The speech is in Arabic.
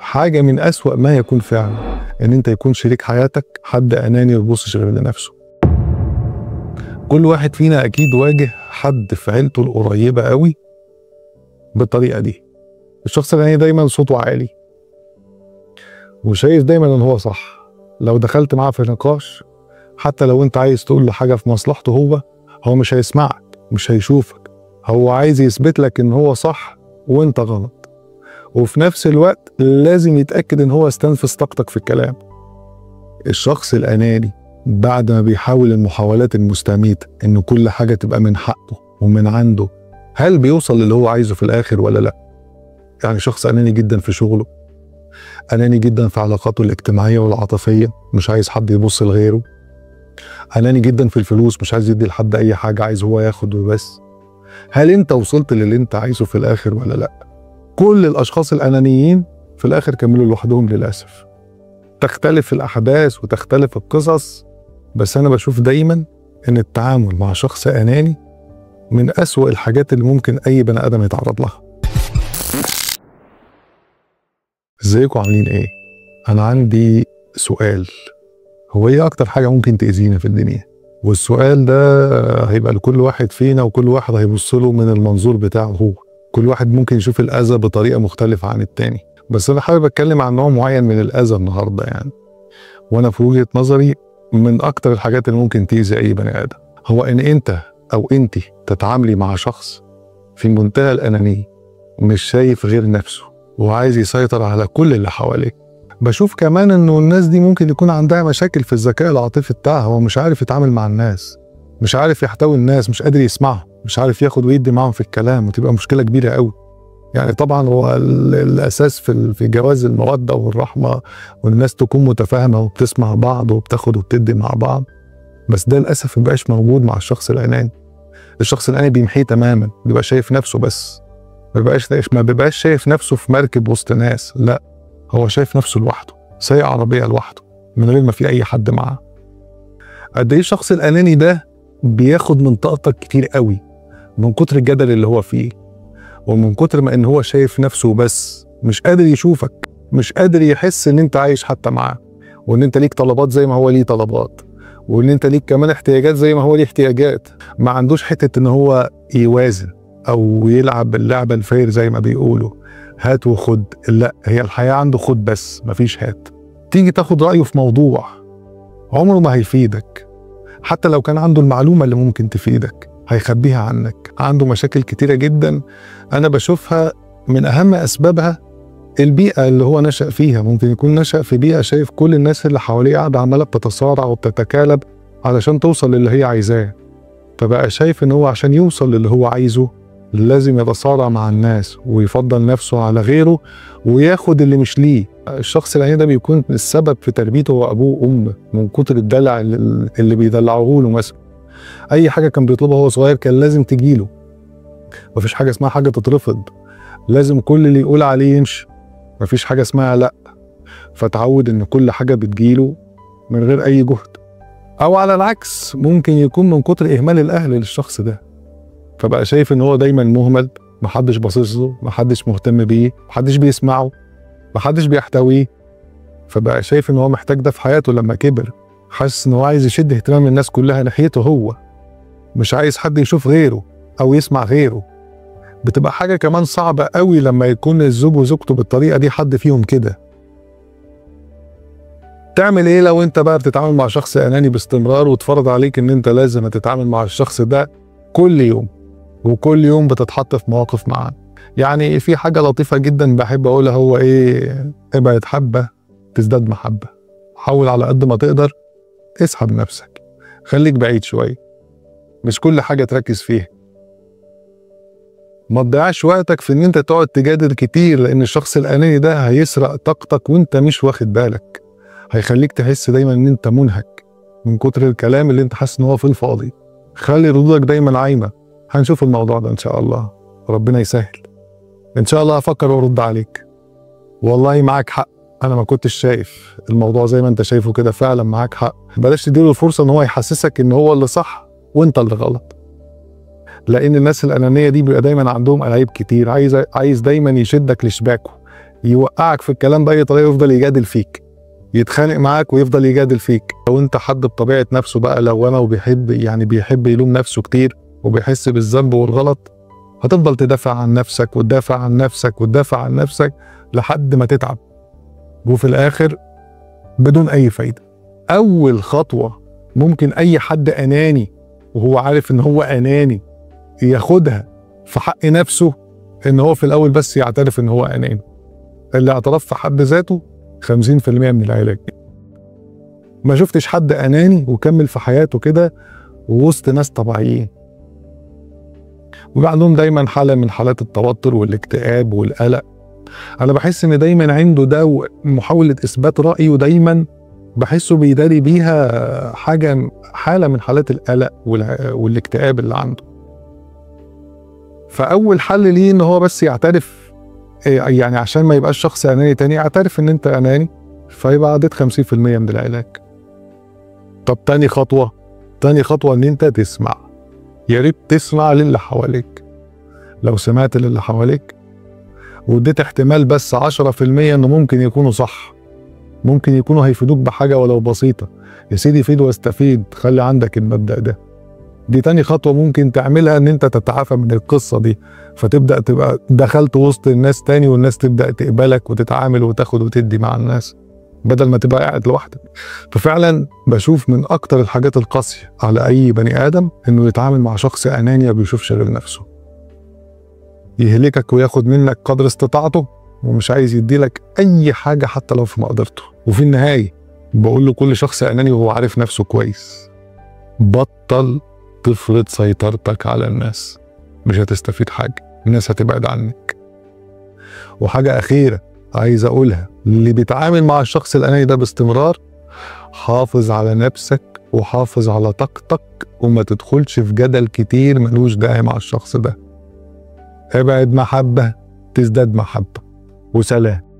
حاجة من أسوأ ما يكون فعلا إن أنت يكون شريك حياتك حد أناني ما بيبصش غير لنفسه. كل واحد فينا أكيد واجه حد في عيلته القريبة قوي بالطريقة دي. الشخص الأناني دايما صوته عالي وشايف دايما إن هو صح. لو دخلت معاه في نقاش حتى لو أنت عايز تقول له حاجة في مصلحته هو مش هيسمعك، مش هيشوفك. هو عايز يثبت لك إن هو صح وأنت غلط، وفي نفس الوقت لازم يتأكد إن هو استنفذ طاقتك في الكلام. الشخص الأناني بعد ما بيحاول المحاولات المستميتة إن كل حاجة تبقى من حقه ومن عنده، هل بيوصل للي هو عايزه في الآخر ولا لأ؟ يعني شخص أناني جدا في شغله، أناني جدا في علاقاته الاجتماعية والعاطفية، مش عايز حد يبص لغيره. أناني جدا في الفلوس، مش عايز يدي لحد أي حاجة، عايز هو ياخد وبس. هل أنت وصلت للي أنت عايزه في الآخر ولا لأ؟ كل الأشخاص الأنانيين في الآخر كملوا لوحدهم للأسف. تختلف الأحداث وتختلف القصص، بس أنا بشوف دايما إن التعامل مع شخص أناني من أسوأ الحاجات اللي ممكن أي بني آدم يتعرض لها. ازيكم عاملين إيه؟ أنا عندي سؤال، هو إيه أكتر حاجة ممكن تأذينا في الدنيا؟ والسؤال ده هيبقى لكل واحد فينا، وكل واحد هيبص له من المنظور بتاعه هو. كل واحد ممكن يشوف الأذى بطريقة مختلفة عن التاني، بس أنا حابب أتكلم عن نوع معين من الأذى النهاردة يعني. وأنا في وجهة نظري من أكتر الحاجات اللي ممكن تأذي أي بني آدم هو إن أنت أو أنت تتعاملي مع شخص في منتهى الأنانية، مش شايف غير نفسه وعايز يسيطر على كل اللي حواليه. بشوف كمان إنه الناس دي ممكن يكون عندها مشاكل في الذكاء العاطفي بتاعها، هو مش عارف يتعامل مع الناس، مش عارف يحتوي الناس، مش قادر يسمعهم، مش عارف ياخد ويدي معهم في الكلام، وتبقى مشكلة كبيرة قوي. يعني طبعا هو الأساس في جواز المودة والرحمة، والناس تكون متفاهمة وبتسمع بعض وبتاخد وبتدي مع بعض، بس ده للأسف مبقاش موجود مع الشخص الأناني. الشخص الأناني بيمحيه تماما، بيبقى شايف نفسه بس، ما بيبقاش شايف نفسه في مركب وسط ناس، لا هو شايف نفسه لوحده، سايق عربية لوحده من غير ما في أي حد معاه. قد إيه الشخص الأناني ده بياخد من طاقتك كتير قوي من كتر الجدل اللي هو فيه، ومن كتر ما إن هو شايف نفسه بس، مش قادر يشوفك، مش قادر يحس إن أنت عايش حتى معاه، وإن أنت ليك طلبات زي ما هو ليه طلبات، وإن أنت ليك كمان احتياجات زي ما هو ليه احتياجات. ما عندوش حتة إن هو يوازن أو يلعب اللعبة الفير زي ما بيقولوا، هات وخد. لا، هي الحياة عنده خد بس، مفيش هات. تيجي تاخد رأيه في موضوع عمره ما هيفيدك، حتى لو كان عنده المعلومة اللي ممكن تفيدك هيخبيها عنك. عنده مشاكل كتيرة جدا أنا بشوفها من أهم أسبابها البيئة اللي هو نشأ فيها. ممكن يكون نشأ في بيئة شايف كل الناس اللي حواليه قاعدة عمالة بتتصارع وبتتكالب علشان توصل للي هي عايزاه، فبقى شايف إن هو عشان يوصل للي هو عايزه لازم يتصارع مع الناس ويفضل نفسه على غيره وياخد اللي مش ليه. الشخص الأناني ده بيكون السبب في تربيته هو أبوه وأمه، من كتر الدلع اللي بيدلعوه له. مثلا أي حاجة كان بيطلبها وهو صغير كان لازم تجيله، مفيش حاجة اسمها حاجة تترفض، لازم كل اللي يقول عليه يمشي، مفيش حاجة اسمها لأ. فتعود إن كل حاجة بتجيله من غير أي جهد. أو على العكس ممكن يكون من كتر إهمال الأهل للشخص ده، فبقى شايف إن هو دايما مهمل، محدش باصص له، محدش مهتم بيه، محدش بيسمعه، محدش بيحتويه، فبقى شايف إن هو محتاج ده في حياته. لما كبر حاسس إن هو عايز يشد اهتمام الناس كلها ناحيته هو، مش عايز حد يشوف غيره أو يسمع غيره. بتبقى حاجة كمان صعبة قوي لما يكون الزوج وزوجته بالطريقة دي حد فيهم كده. تعمل ايه لو انت بقى بتتعامل مع شخص اناني باستمرار وتفرض عليك ان انت لازم تتعامل مع الشخص ده كل يوم، وكل يوم بتتحط في مواقف معاه؟ يعني في حاجة لطيفة جدا بحب اقولها، هو ايه؟ ابعد حبة تزداد محبة. حاول على قد ما تقدر اسحب نفسك، خليك بعيد شوية، مش كل حاجة تركز فيها. ما تضيعش وقتك في ان انت تقعد تجادل كتير، لان الشخص الاناني ده هيسرق طاقتك وانت مش واخد بالك، هيخليك تحس دايما ان انت منهك من كتر الكلام اللي انت حاسس ان هو في الفاضي. خلي ردودك دايما عايمة. هنشوف الموضوع ده ان شاء الله، ربنا يسهل. ان شاء الله هفكر وارد عليك. والله معاك حق، انا ما كنتش شايف الموضوع زي ما انت شايفه كده، فعلا معاك حق. بلاش تديله الفرصة ان هو يحسسك ان هو اللي صح وانت اللي غلط، لان الناس الانانية دي بيبقى دايما عندهم ألاعيب كتير، عايز دايما يشدك لشباكه، يوقعك في الكلام بأي طريقة، يفضل يجادل فيك، يتخانق معاك ويفضل يجادل فيك. لو انت حد بطبيعة نفسه بقى لوامة وبيحب بيحب يلوم نفسه كتير وبيحس بالذنب والغلط، هتفضل تدافع عن نفسك وتدافع عن نفسك وتدافع عن نفسك لحد ما تتعب، وفي الآخر بدون أي فايدة. أول خطوة ممكن أي حد أناني وهو عارف إن هو أناني ياخدها في حق نفسه، إن هو في الأول بس يعترف إن هو أناني. الاعتراف في حد ذاته 50% من العلاج. ما شفتش حد أناني وكمل في حياته كده ووسط ناس طبيعيين، وبقى عندهم دايما حالة من حالات التوتر والاكتئاب والقلق. أنا بحس إن دايما عنده ده محاولة إثبات رأي، ودايما بحسه بيداري بيها حالة من حالات القلق والاكتئاب اللي عنده. فأول حل ليه إن هو بس يعترف، يعني عشان ما يبقاش شخص أناني تاني، اعترف إن أنت أناني، فيبقى عديت 50% من العلاج. طب تاني خطوة إن أنت تسمع. يا ريت تسمع للي حواليك. لو سمعت للي حواليك واديت احتمال بس 10% إنه ممكن يكونوا صح، ممكن يكونوا هيفيدوك بحاجة ولو بسيطة، يا سيدي فيد واستفيد، خلي عندك المبدأ ده. دي تاني خطوة ممكن تعملها، إن أنت تتعافى من القصة دي، فتبدأ تبقى دخلت وسط الناس تاني، والناس تبدأ تقبلك وتتعامل وتاخد وتدي مع الناس بدل ما تبقى قاعد لوحدك. ففعلا بشوف من أكتر الحاجات القاسية على أي بني آدم إنه يتعامل مع شخص أناني ما بيشوفش غير نفسه، يهلكك وياخد منك قدر استطاعته ومش عايز يديلك أي حاجة حتى لو في مقدرته. وفي النهاية بقول له كل شخص أناني وهو عارف نفسه كويس، بطل تفرض سيطرتك على الناس، مش هتستفيد حاجة، الناس هتبعد عنك. وحاجة أخيرة عايز أقولها اللي بيتعامل مع الشخص الأناني ده باستمرار، حافظ على نفسك وحافظ على طاقتك، وما تدخلش في جدل كتير ملوش داعي مع الشخص ده. ابعد محبة تزداد محبة. وسلام.